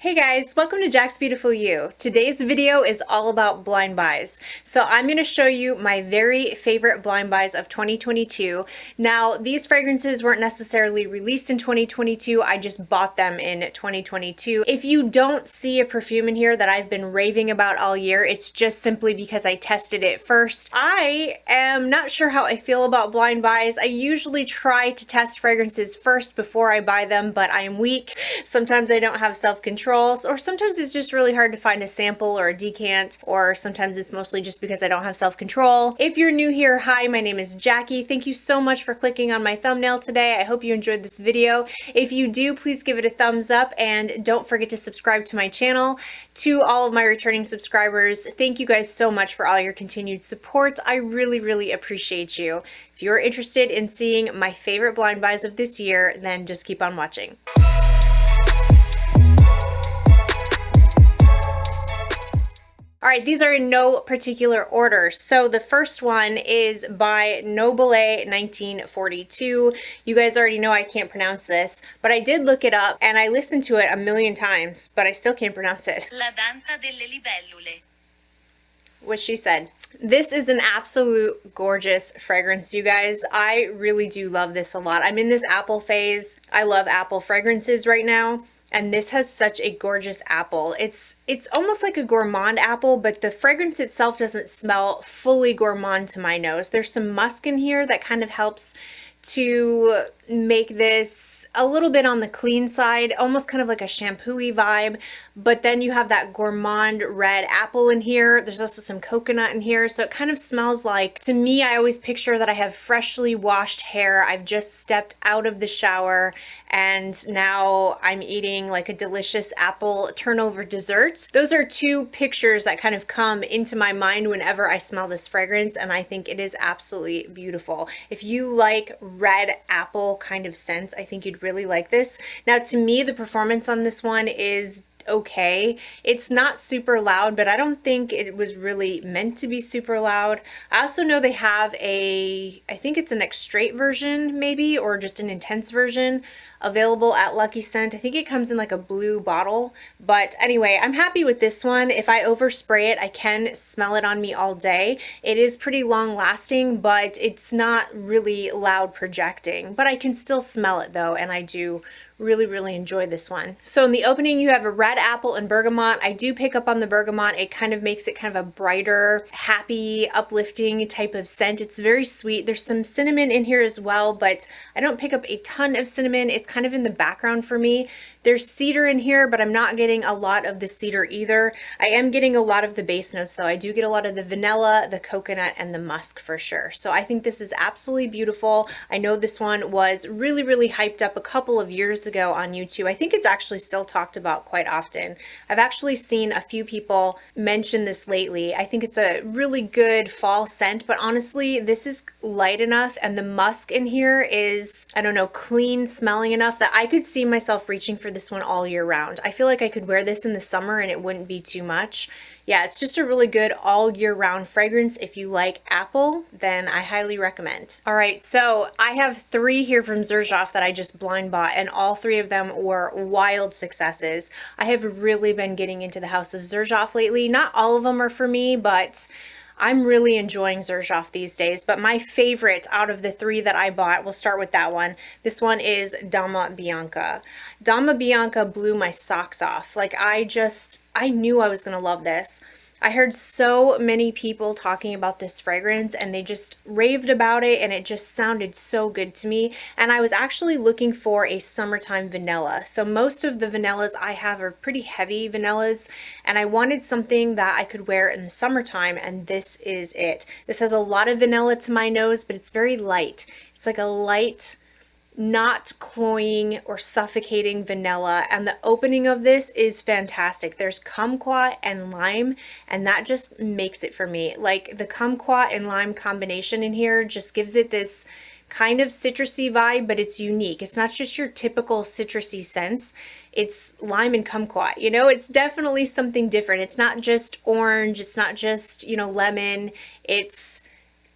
Hey guys, welcome to Jaxbeautifulyou. Today's video is all about blind buys. So I'm going to show you my very favorite blind buys of 2022. Now, these fragrances weren't necessarily released in 2022, I just bought them in 2022. If you don't see a perfume in here that I've been raving about all year, it's just simply because I tested it first. I am not sure how I feel about blind buys. I usually try to test fragrances first before I buy them, but I am weak. Sometimes I don't have self-control, or sometimes it's just really hard to find a sample or a decant, or sometimes it's mostly just because I don't have self-control. If you're new here, hi, my name is Jackie. Thank you so much for clicking on my thumbnail today. I hope you enjoyed this video. If you do, please give it a thumbs up and don't forget to subscribe to my channel. To all of my returning subscribers, thank you guys so much for all your continued support. I really appreciate you. If you're interested in seeing my favorite blind buys of this year, then just keep on watching. All right, these are in no particular order. So the first one is by NOBILE 1942. You guys already know I can't pronounce this, but I did look it up and I listened to it a million times, but I still can't pronounce it. La danza delle libellule. What she said. This is an absolute gorgeous fragrance, you guys. I really do love this a lot. I'm in this apple phase. I love apple fragrances right now. And this has such a gorgeous apple. It's almost like a gourmand apple, but the fragrance itself doesn't smell fully gourmand to my nose. There's some musk in here that kind of helps to make this a little bit on the clean side, almost kind of like a shampoo-y vibe, but then you have that gourmand red apple in here. There's also some coconut in here, so it kind of smells like, to me, I always picture that I have freshly washed hair. I've just stepped out of the shower and now I'm eating like a delicious apple turnover dessert. Those are two pictures that kind of come into my mind whenever I smell this fragrance, and I think it is absolutely beautiful. If you like red apple kind of scents, I think you'd really like this. Now, to me, the performance on this one is okay. It's not super loud, but I don't think it was really meant to be super loud. I also know they have I think it's an extrait version maybe, or just an intense version available at Lucky Scent. I think it comes in like a blue bottle, but anyway, I'm happy with this one. If I overspray it, I can smell it on me all day. It is pretty long lasting, but it's not really loud projecting, but I can still smell it though, and I do really enjoy this one. So in the opening, you have a red apple and bergamot. I do pick up on the bergamot. It kind of makes it kind of a brighter, happy, uplifting type of scent. It's very sweet. There's some cinnamon in here as well, but I don't pick up a ton of cinnamon. It's kind of in the background for me. There's cedar in here, but I'm not getting a lot of the cedar either. I am getting a lot of the base notes though. I do get a lot of the vanilla, the coconut, and the musk for sure. So I think this is absolutely beautiful. I know this one was really hyped up a couple of years ago on YouTube. I think it's actually still talked about quite often. I've actually seen a few people mention this lately. I think it's a really good fall scent, but honestly, this is light enough and the musk in here is, I don't know, clean smelling enough that I could see myself reaching for this one all year round. I feel like I could wear this in the summer and it wouldn't be too much. Yeah, it's just a really good all year round fragrance. If you like apple, then I highly recommend. All right, so I have 3 here from Xerjoff that I just blind bought, and all 3 of them were wild successes. I have really been getting into the house of Xerjoff lately. Not all of them are for me, but I'm really enjoying Xerjoff these days, but my favorite out of the 3 that I bought, we'll start with that one. This one is Dama Bianca. Dama Bianca blew my socks off. Like I knew I was gonna love this. I heard so many people talking about this fragrance and they just raved about it and it just sounded so good to me. And I was actually looking for a summertime vanilla. So most of the vanillas I have are pretty heavy vanillas, and I wanted something that I could wear in the summertime, and this is it. This has a lot of vanilla to my nose, but it's very light. It's like a light, not cloying or suffocating vanilla, and the opening of this is fantastic. There's kumquat and lime, and that just makes it for me. Like the kumquat and lime combination in here just gives it this kind of citrusy vibe, but it's unique. It's not just your typical citrusy scents. It's lime and kumquat, you know, it's definitely something different. It's not just orange, it's not just, you know, lemon. It's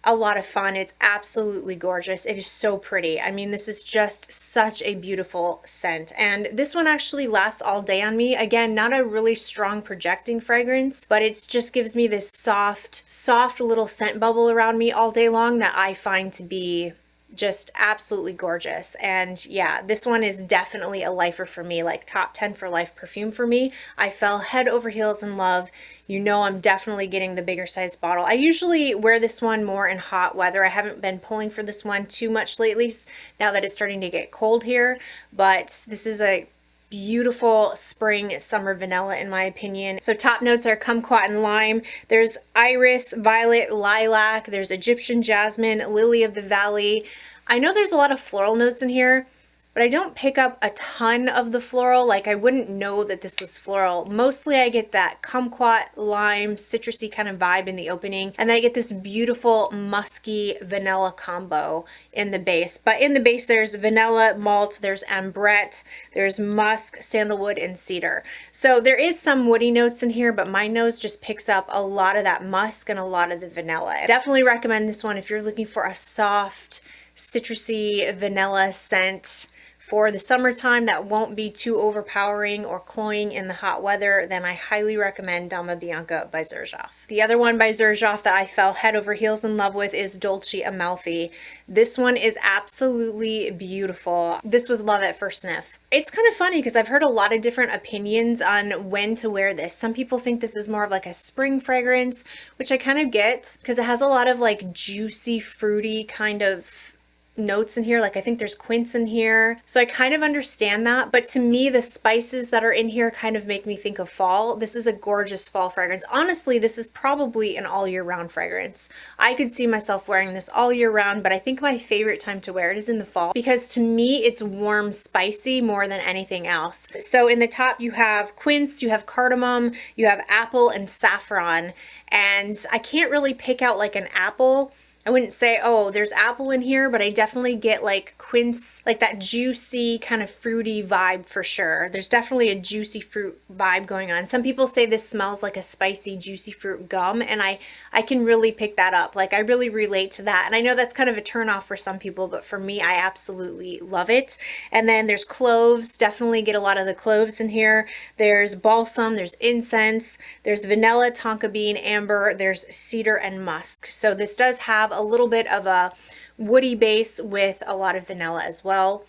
a lot of fun. It's absolutely gorgeous. It is so pretty. I mean, this is just such a beautiful scent. And this one actually lasts all day on me. Again, not a really strong projecting fragrance, but it just gives me this soft little scent bubble around me all day long that I find to be just absolutely gorgeous. And yeah, this one is definitely a lifer for me, like top 10 for life perfume for me. I fell head over heels in love. You know, I'm definitely getting the bigger size bottle. I usually wear this one more in hot weather. I haven't been pulling for this one too much lately now that it's starting to get cold here, but this is a beautiful spring summer vanilla in my opinion. So top notes are kumquat and lime. There's iris, violet, lilac. There's Egyptian jasmine, lily of the valley. I know there's a lot of floral notes in here, but I don't pick up a ton of the floral. Like I wouldn't know that this was floral. Mostly I get that kumquat, lime, citrusy kind of vibe in the opening. And then I get this beautiful musky vanilla combo in the base. But in the base there's vanilla, malt, there's ambrette, there's musk, sandalwood, and cedar. So there is some woody notes in here, but my nose just picks up a lot of that musk and a lot of the vanilla. I definitely recommend this one if you're looking for a soft, citrusy vanilla scent for the summertime that won't be too overpowering or cloying in the hot weather. Then I highly recommend Dama Bianca by Xerjoff. The other one by Xerjoff that I fell head over heels in love with is Dolce Amalfi. This one is absolutely beautiful. This was love at first sniff. It's kind of funny because I've heard a lot of different opinions on when to wear this. Some people think this is more of like a spring fragrance, which I kind of get because it has a lot of like juicy, fruity kind of notes in here. Like I think there's quince in here, so I kind of understand that, but to me the spices that are in here kind of make me think of fall. This is a gorgeous fall fragrance. Honestly, this is probably an all year round fragrance. I could see myself wearing this all year round, but I think my favorite time to wear it is in the fall because to me it's warm, spicy more than anything else. So in the top you have quince, you have cardamom, you have apple and saffron, and I can't really pick out like an apple. I wouldn't say, oh, there's apple in here, but I definitely get like quince, like that juicy kind of fruity vibe for sure. There's definitely a juicy fruit vibe going on. Some people say this smells like a spicy, juicy fruit gum, and I can really pick that up. Like I really relate to that. And I know that's kind of a turn off for some people, but for me, I absolutely love it. And then there's cloves, definitely get a lot of the cloves in here. There's balsam, there's incense, there's vanilla, tonka bean, amber, there's cedar and musk. So this does have a little bit of a woody base with a lot of vanilla as well.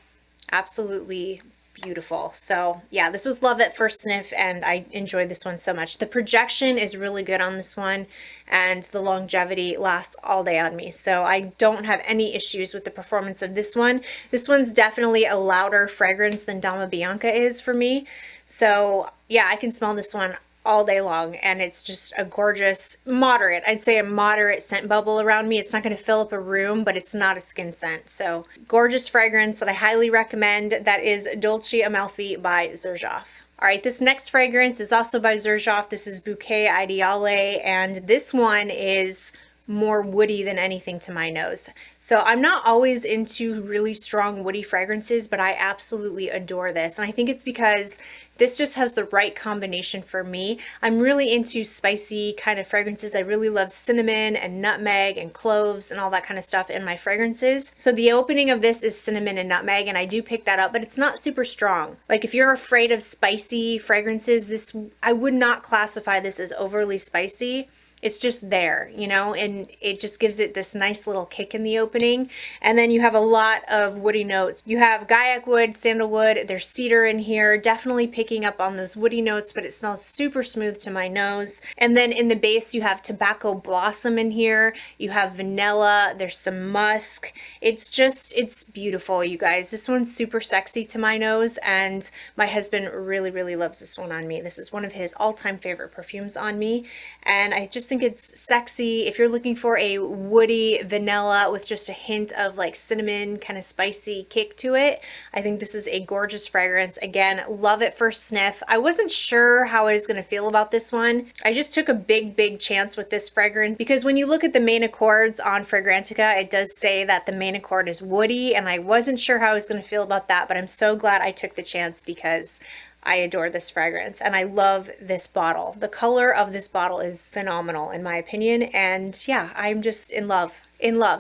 Absolutely beautiful. So yeah, this was love at first sniff and I enjoyed this one so much. The projection is really good on this one and the longevity lasts all day on me. So I don't have any issues with the performance of this one. This one's definitely a louder fragrance than Dama Bianca is for me. So yeah, I can smell this one all day long and it's just a gorgeous moderate, I'd say a moderate scent bubble around me. It's not going to fill up a room, but it's not a skin scent. So gorgeous fragrance that I highly recommend. That is Dolce Amalfi by Xerjoff. All right, this next fragrance is also by Xerjoff. This is Bouquet Ideale, and this one is more woody than anything to my nose. So I'm not always into really strong woody fragrances, but I absolutely adore this. And I think it's because this just has the right combination for me. I'm really into spicy kind of fragrances. I really love cinnamon and nutmeg and cloves and all that kind of stuff in my fragrances. So the opening of this is cinnamon and nutmeg, and I do pick that up, but it's not super strong. Like if you're afraid of spicy fragrances, this, I would not classify this as overly spicy. It's just there, you know, and it just gives it this nice little kick in the opening. And then you have a lot of woody notes. You have gaiac wood, sandalwood, there's cedar in here, definitely picking up on those woody notes, but it smells super smooth to my nose. And then in the base, you have tobacco blossom in here. You have vanilla, there's some musk. It's just, it's beautiful, you guys. This one's super sexy to my nose, and my husband really, really loves this one on me. This is one of his all-time favorite perfumes on me. And I just think it's sexy. If you're looking for a woody vanilla with just a hint of like cinnamon kind of spicy kick to it, I think this is a gorgeous fragrance. Again, love at first sniff. I wasn't sure how I was going to feel about this one. I just took a big chance with this fragrance because when you look at the main accords on Fragrantica, it does say that the main accord is woody, and I wasn't sure how I was going to feel about that, but I'm so glad I took the chance because I adore this fragrance and I love this bottle. The color of this bottle is phenomenal in my opinion, and yeah, I'm just in love.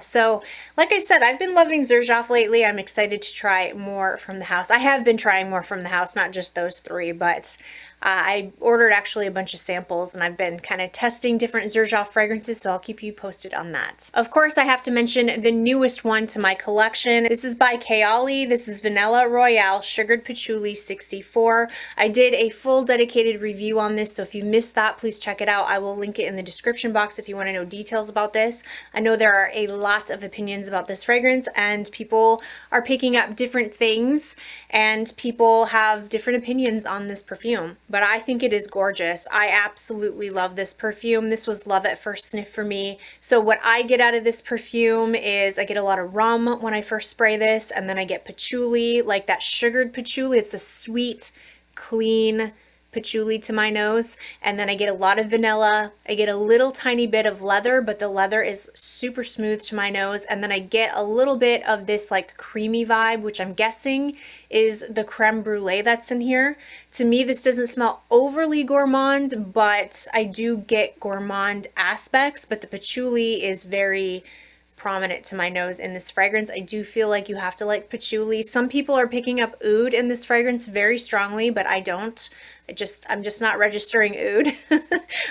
So like I said, I've been loving Xerjoff lately. I'm excited to try more from the house. I have been trying more from the house, not just those three, but I ordered actually a bunch of samples and I've been kind of testing different Xerjoff fragrances, so I'll keep you posted on that. Of course, I have to mention the newest one to my collection. This is by Kayali. This is Vanilla Royale Sugared Patchouli 64. I did a full dedicated review on this, so if you missed that, please check it out. I will link it in the description box if you want to know details about this. I know there are a lot of opinions about this fragrance and people are picking up different things and people have different opinions on this perfume, but I think it is gorgeous. I absolutely love this perfume. This was love at first sniff for me. So what I get out of this perfume is I get a lot of rum when I first spray this, and then I get patchouli, like that sugared patchouli. It's a sweet, clean patchouli to my nose, and then I get a lot of vanilla. I get a little tiny bit of leather, but the leather is super smooth to my nose, and then I get a little bit of this like creamy vibe, which I'm guessing is the creme brulee that's in here. To me, this doesn't smell overly gourmand, but I do get gourmand aspects, but the patchouli is very prominent to my nose in this fragrance. I do feel like you have to like patchouli. Some people are picking up oud in this fragrance very strongly, but I don't. I'm just not registering oud.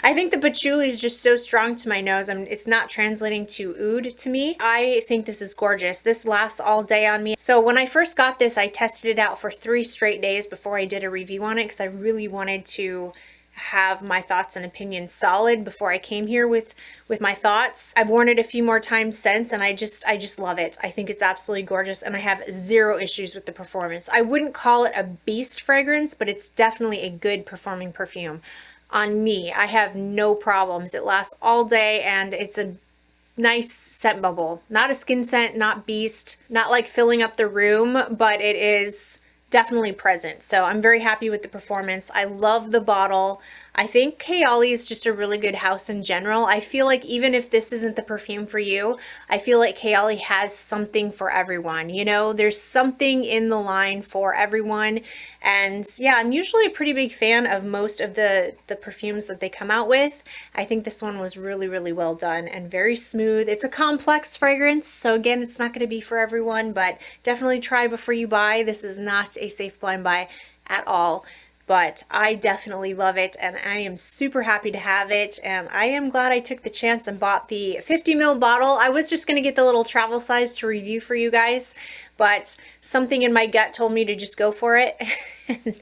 I think the patchouli is just so strong to my nose. It's not translating to oud to me. I think this is gorgeous. This lasts all day on me. So when I first got this, I tested it out for 3 straight days before I did a review on it because I really wanted to have my thoughts and opinions solid before I came here with my thoughts. I've worn it a few more times since and I just love it. I think it's absolutely gorgeous and I have zero issues with the performance. I wouldn't call it a beast fragrance, but it's definitely a good performing perfume. On me, I have no problems. It lasts all day and it's a nice scent bubble. Not a skin scent, not beast, not like filling up the room, but it is definitely present. So I'm very happy with the performance. I love the bottle. I think Kayali is just a really good house in general. I feel like even if this isn't the perfume for you, I feel like Kayali has something for everyone. You know, there's something in the line for everyone. And yeah, I'm usually a pretty big fan of most of the perfumes that they come out with. I think this one was really, really well done and very smooth. It's a complex fragrance, so again, it's not going to be for everyone, but definitely try before you buy. This is not a safe blind buy at all. But I definitely love it and I am super happy to have it, and I am glad I took the chance and bought the 50 ml bottle. I was just going to get the little travel size to review for you guys, but something in my gut told me to just go for it.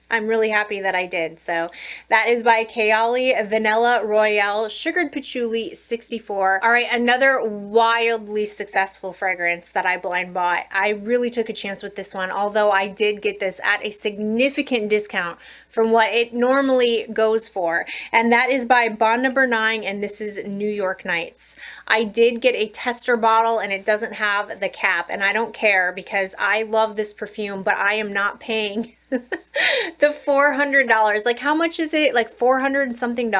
I'm really happy that I did. So that is by Kayali, Vanilla Royale Sugared Patchouli 64. All right, another wildly successful fragrance that I blind bought. I really took a chance with this one, although I did get this at a significant discount from what it normally goes for, and that is by Bon No. 9, and this is New York Nights. I did get a tester bottle and it doesn't have the cap, and I don't care because I love this perfume, but I am not paying the $400. Like, how much is it? Like $400 and something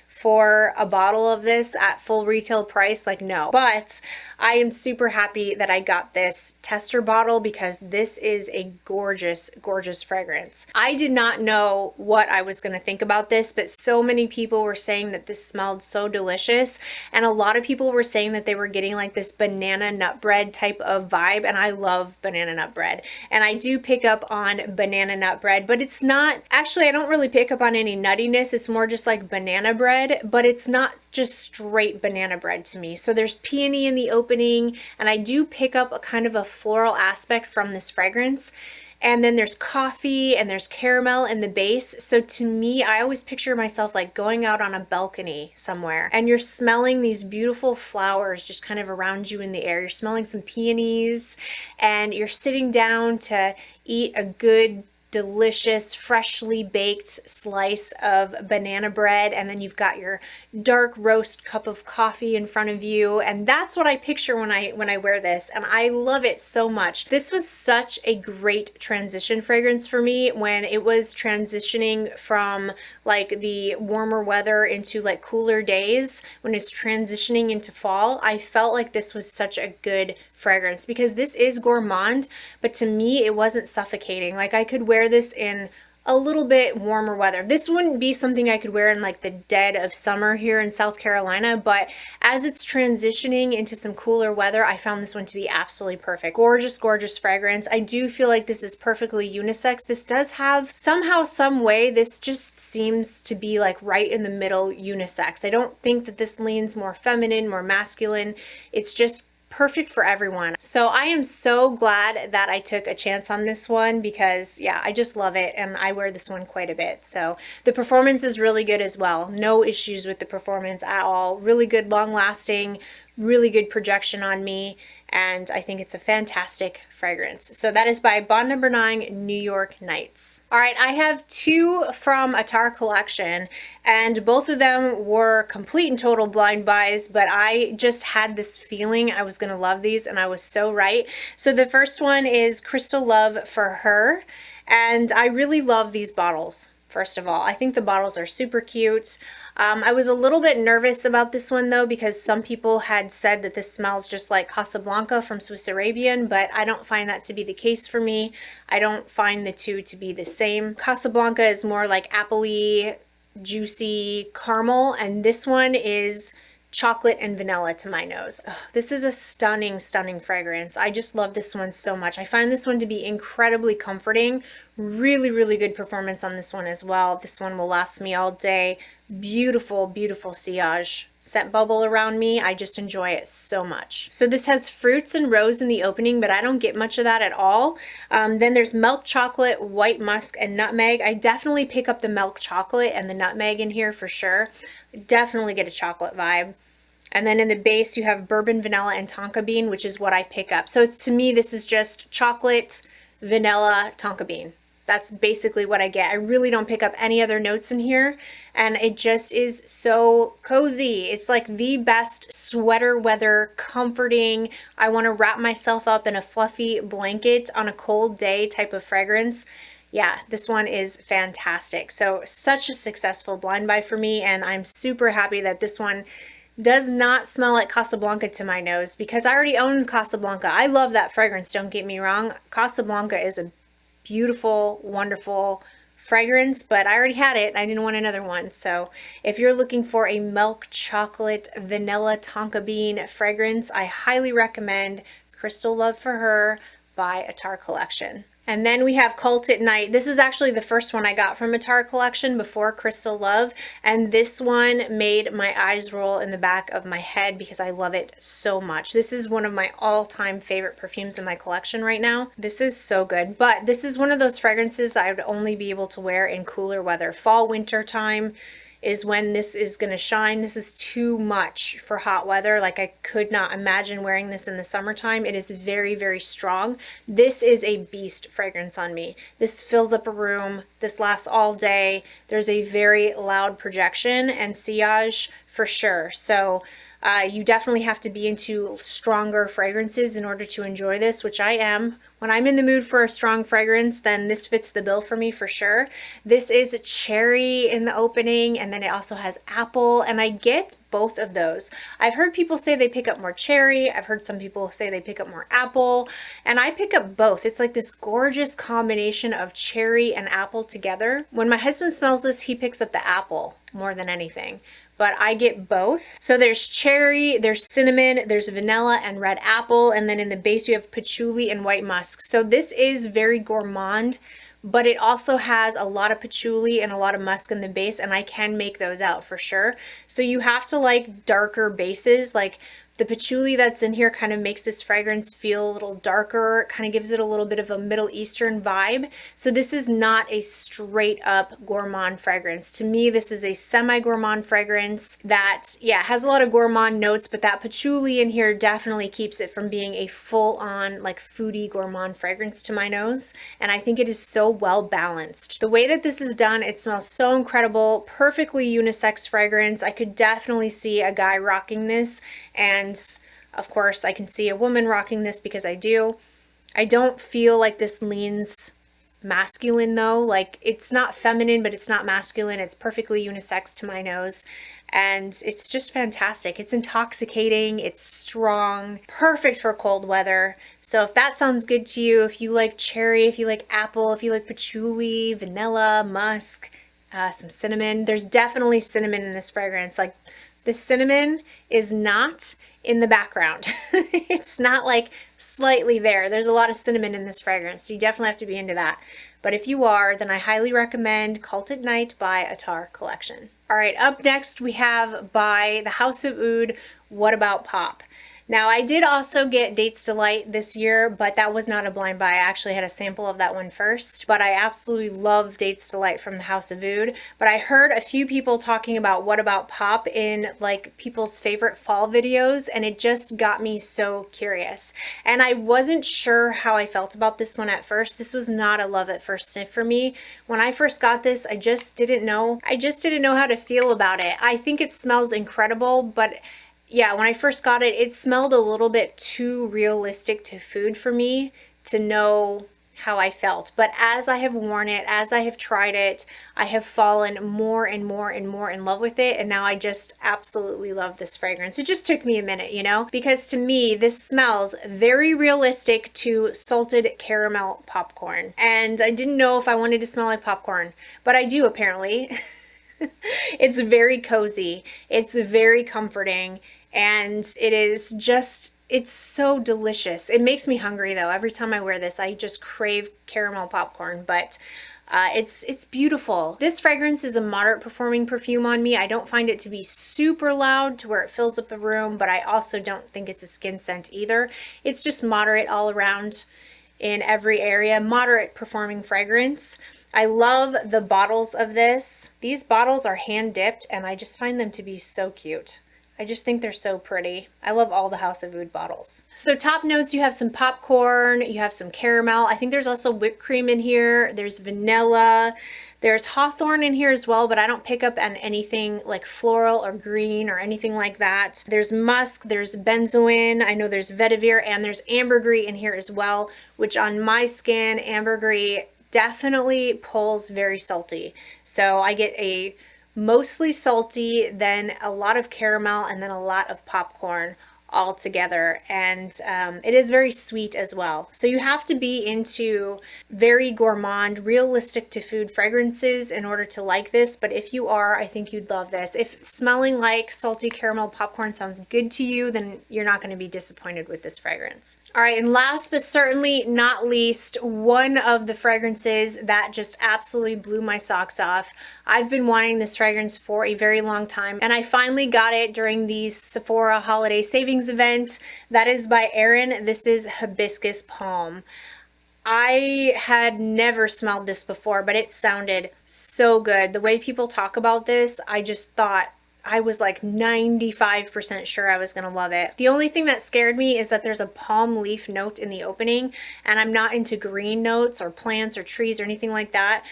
for a bottle of this at full retail price? Like, no. But I am super happy that I got this tester bottle because this is a gorgeous, gorgeous fragrance. I did not know what I was going to think about this, but so many people were saying that this smelled so delicious, and a lot of people were saying that they were getting like this banana nut bread type of vibe, and I love banana nut bread, and I do pick up on banana nut bread, but it's not, actually I don't really pick up on any nuttiness. It's more just like banana bread, but it's not just straight banana bread to me. So there's peony in the opening, and I do pick up a kind of a floral aspect from this fragrance. And then there's coffee and there's caramel in the base. So to me, I always picture myself like going out on a balcony somewhere and you're smelling these beautiful flowers just kind of around you in the air. You're smelling some peonies and you're sitting down to eat a good, delicious, freshly baked slice of banana bread, and then you've got your dark roast cup of coffee in front of you, and that's what I picture when I wear this, and I love it so much. This was such a great transition fragrance for me when it was transitioning from like the warmer weather into like cooler days. When it's transitioning into fall, I felt like this was such a good fragrance because this is gourmand, but to me it wasn't suffocating. Like, I could wear this in a little bit warmer weather. This wouldn't be something I could wear in like the dead of summer here in South Carolina, but as it's transitioning into some cooler weather, I found this one to be absolutely perfect. Gorgeous, gorgeous fragrance. I do feel like this is perfectly unisex. This does have somehow, some way, this just seems to be like right in the middle unisex. I don't think that this leans more feminine, more masculine. It's just perfect for everyone. So I am so glad that I took a chance on this one because yeah, I just love it and I wear this one quite a bit. So the performance is really good as well. No issues with the performance at all. Really good, long lasting, really good projection on me, and I think it's a fantastic fragrance. So that is by Bond Number 9 New York Nights. All right, I have two from ATTAR collection, and both of them were complete and total blind buys, but I just had this feeling I was gonna love these, and I was so right. So the first one is Crystal Love for Her, and I really love these bottles. First of all, I think the bottles are super cute. I was a little bit nervous about this one though, because some people had said that this smells just like Casablanca from Swiss Arabian, but I don't find that to be the case for me. I don't find the two to be the same. Casablanca is more like appley, juicy caramel, and this one is chocolate and vanilla to my nose. Ugh, this is a stunning, stunning fragrance. I just love this one so much. I find this one to be incredibly comforting. Really, really good performance on this one as well. This one will last me all day. Beautiful, beautiful sillage. Scent bubble around me. I just enjoy it so much. So this has fruits and rose in the opening, but I don't get much of that at all. Then there's milk chocolate, white musk, and nutmeg. I definitely pick up the milk chocolate and the nutmeg in here for sure. Definitely get a chocolate vibe. And then in the base you have bourbon, vanilla, and tonka bean, which is what I pick up. So to me this is just chocolate, vanilla, tonka bean. That's basically what I get. I really don't pick up any other notes in here, and it just is so cozy. It's like the best sweater weather, comforting, I want to wrap myself up in a fluffy blanket on a cold day type of fragrance. Yeah, this one is fantastic. So such a successful blind buy for me, and I'm super happy that this one does not smell like Casablanca to my nose, because I already own Casablanca. I love that fragrance, don't get me wrong. Casablanca is a beautiful, wonderful fragrance, but I already had it. I didn't want another one. So if you're looking for a milk chocolate vanilla tonka bean fragrance, I highly recommend Crystal Love for Her by ATTAR Collection. And then we have Cult at Night. This is actually the first one I got from ATTAR Collection before Crystal Love, and this one made my eyes roll in the back of my head because I love it so much. This is one of my all-time favorite perfumes in my collection right now. This is so good, but this is one of those fragrances that I would only be able to wear in cooler weather. Fall, winter time is when this is going to shine. This is too much for hot weather. Like, I could not imagine wearing this in the summertime. It is very, very strong. This is a beast fragrance on me. This fills up a room. This lasts all day. There's a very loud projection and sillage for sure. So you definitely have to be into stronger fragrances in order to enjoy this, which I am. When I'm in the mood for a strong fragrance, then this fits the bill for me for sure. This is cherry in the opening, and then it also has apple, and I get both of those. I've heard people say they pick up more cherry. I've heard some people say they pick up more apple, and I pick up both. It's like this gorgeous combination of cherry and apple together. When my husband smells this, he picks up the apple more than anything, but I get both. So there's cherry, there's cinnamon, there's vanilla and red apple, and then in the base you have patchouli and white musk. So this is very gourmand, but it also has a lot of patchouli and a lot of musk in the base, and I can make those out for sure. So you have to like darker bases. Like the patchouli that's in here kind of makes this fragrance feel a little darker, kind of gives it a little bit of a Middle Eastern vibe. So this is not a straight up gourmand fragrance. To me, this is a semi-gourmand fragrance that, yeah, has a lot of gourmand notes, but that patchouli in here definitely keeps it from being a full-on like foodie gourmand fragrance to my nose. And I think it is so well balanced. The way that this is done, it smells so incredible, perfectly unisex fragrance. I could definitely see a guy rocking this, and of course I can see a woman rocking this because I do. I don't feel like this leans masculine though. Like, it's not feminine, but it's not masculine. It's perfectly unisex to my nose. And it's just fantastic. It's intoxicating, it's strong, perfect for cold weather. So if that sounds good to you, if you like cherry, if you like apple, if you like patchouli, vanilla, musk, some cinnamon, there's definitely cinnamon in this fragrance. Like, the cinnamon is not in the background. It's not like slightly there. There's a lot of cinnamon in this fragrance, so you definitely have to be into that. But if you are, then I highly recommend Cult at Night by ATTAR Collection. All right, up next we have by the House of Oud, What About Pop? Now, I did also get Dates Delight this year, but that was not a blind buy. I actually had a sample of that one first, but I absolutely love Dates Delight from the House of Oud. But I heard a few people talking about What About Pop in like people's favorite fall videos, and it just got me so curious. And I wasn't sure how I felt about this one at first. This was not a love at first sniff for me. When I first got this, I just didn't know how to feel about it. I think it smells incredible, but yeah, when I first got it, it smelled a little bit too realistic to food for me to know how I felt. But as I have worn it, as I have tried it, I have fallen more and more and more in love with it. And now I just absolutely love this fragrance. It just took me a minute, you know, because to me, this smells very realistic to salted caramel popcorn. And I didn't know if I wanted to smell like popcorn, but I do apparently. It's very cozy. It's very comforting. And it is just, it's so delicious. It makes me hungry though. Every time I wear this, I just crave caramel popcorn, but it's beautiful. This fragrance is a moderate performing perfume on me. I don't find it to be super loud to where it fills up a room, but I also don't think it's a skin scent either. It's just moderate all around in every area. Moderate performing fragrance. I love the bottles of this. These bottles are hand dipped and I just find them to be so cute. I just think they're so pretty. I love all the House of Oud bottles. So top notes, you have some popcorn, you have some caramel. I think there's also whipped cream in here. There's vanilla. There's hawthorn in here as well, but I don't pick up on anything like floral or green or anything like that. There's musk, there's benzoin, I know there's vetiver, and there's ambergris in here as well, which on my skin, ambergris definitely pulls very salty. So I get a mostly salty, then a lot of caramel, and then a lot of popcorn all together. And it is very sweet as well. So you have to be into very gourmand, realistic to food fragrances in order to like this. But if you are, I think you'd love this. If smelling like salty caramel popcorn sounds good to you, then you're not going to be disappointed with this fragrance. All right, and last but certainly not least, one of the fragrances that just absolutely blew my socks off. I've been wanting this fragrance for a very long time, and I finally got it during the Sephora holiday savings event. That is by AERIN. This is Hibiscus Palm. I had never smelled this before, but it sounded so good. The way people talk about this, I just thought, I was like 95% sure I was going to love it. The only thing that scared me is that there's a palm leaf note in the opening, and I'm not into green notes or plants or trees or anything like that.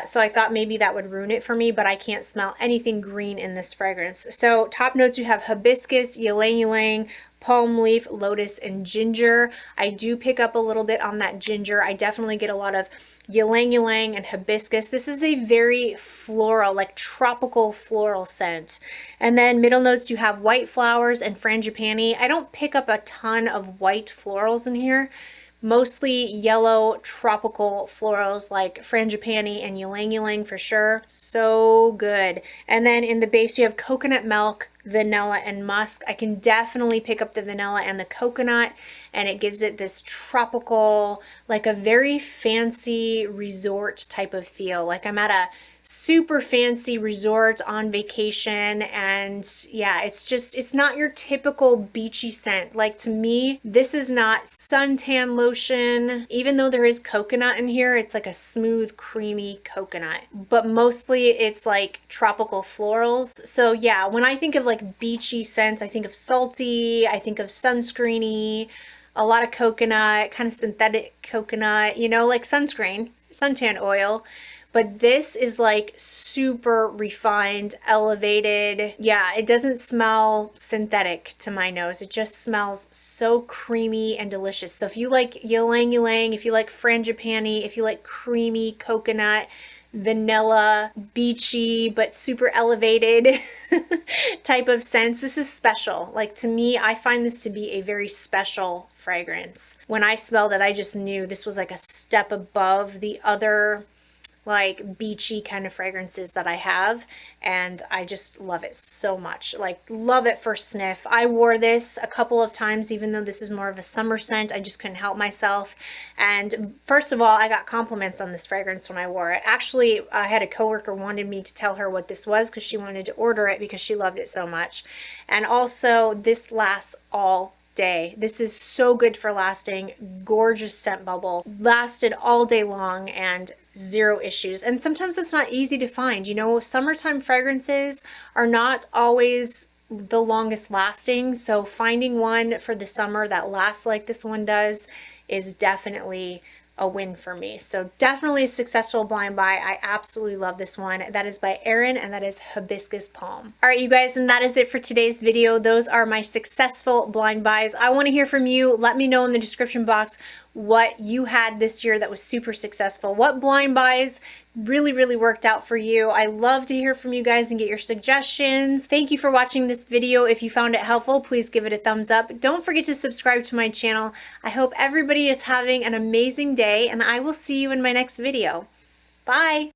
So I thought maybe that would ruin it for me, but I can't smell anything green in this fragrance. So top notes, you have hibiscus, ylang ylang, palm leaf, lotus, and ginger. I do pick up a little bit on that ginger. I definitely get a lot of ylang ylang and hibiscus. This is a very floral, like tropical floral scent. And then middle notes, you have white flowers and frangipani. I don't pick up a ton of white florals in here. Mostly yellow tropical florals like frangipani and ylang ylang for sure. So good. And then in the base you have coconut milk, vanilla, and musk. I can definitely pick up the vanilla and the coconut, and it gives it this tropical, like a very fancy resort type of feel. Like I'm at a super fancy resort on vacation, and yeah, it's not your typical beachy scent. Like to me, this is not suntan lotion. Even though there is coconut in here, it's like a smooth, creamy coconut, but mostly it's like tropical florals. So yeah, when I think of like beachy scents, I think of salty, I think of sunscreeny, a lot of coconut, kind of synthetic coconut, you know, like sunscreen, suntan oil. but this is like super refined, elevated. Yeah, it doesn't smell synthetic to my nose. It just smells so creamy and delicious. So if you like ylang ylang, if you like frangipani, if you like creamy coconut, vanilla, beachy, but super elevated type of scents, this is special. Like, to me, I find this to be a very special fragrance. When I smelled it, I just knew this was like a step above the other like beachy kind of fragrances that I have, and I just love it so much. Like, love it first sniff. I wore this a couple of times, even though this is more of a summer scent. I just couldn't help myself. And first of all, I got compliments on this fragrance when I wore it. Actually, I had a coworker wanted me to tell her what this was because she wanted to order it because she loved it so much. And also, this lasts all day. This is so good for lasting. Gorgeous scent bubble. Lasted all day long and zero issues. And sometimes it's not easy to find. You know, summertime fragrances are not always the longest lasting. So finding one for the summer that lasts like this one does is definitely a win for me. So definitely a successful blind buy. I absolutely love this one. That is by AERIN, and that is Hibiscus Palm. All right, you guys, and that is it for today's video. Those are my successful blind buys. I want to hear from you. Let me know in the description box what you had this year that was super successful. What blind buys really worked out for you. I love to hear from you guys and get your suggestions. Thank you for watching this video. If you found it helpful, please give it a thumbs up. Don't forget to subscribe to my channel. I hope everybody is having an amazing day, and I will see you in my next video. Bye!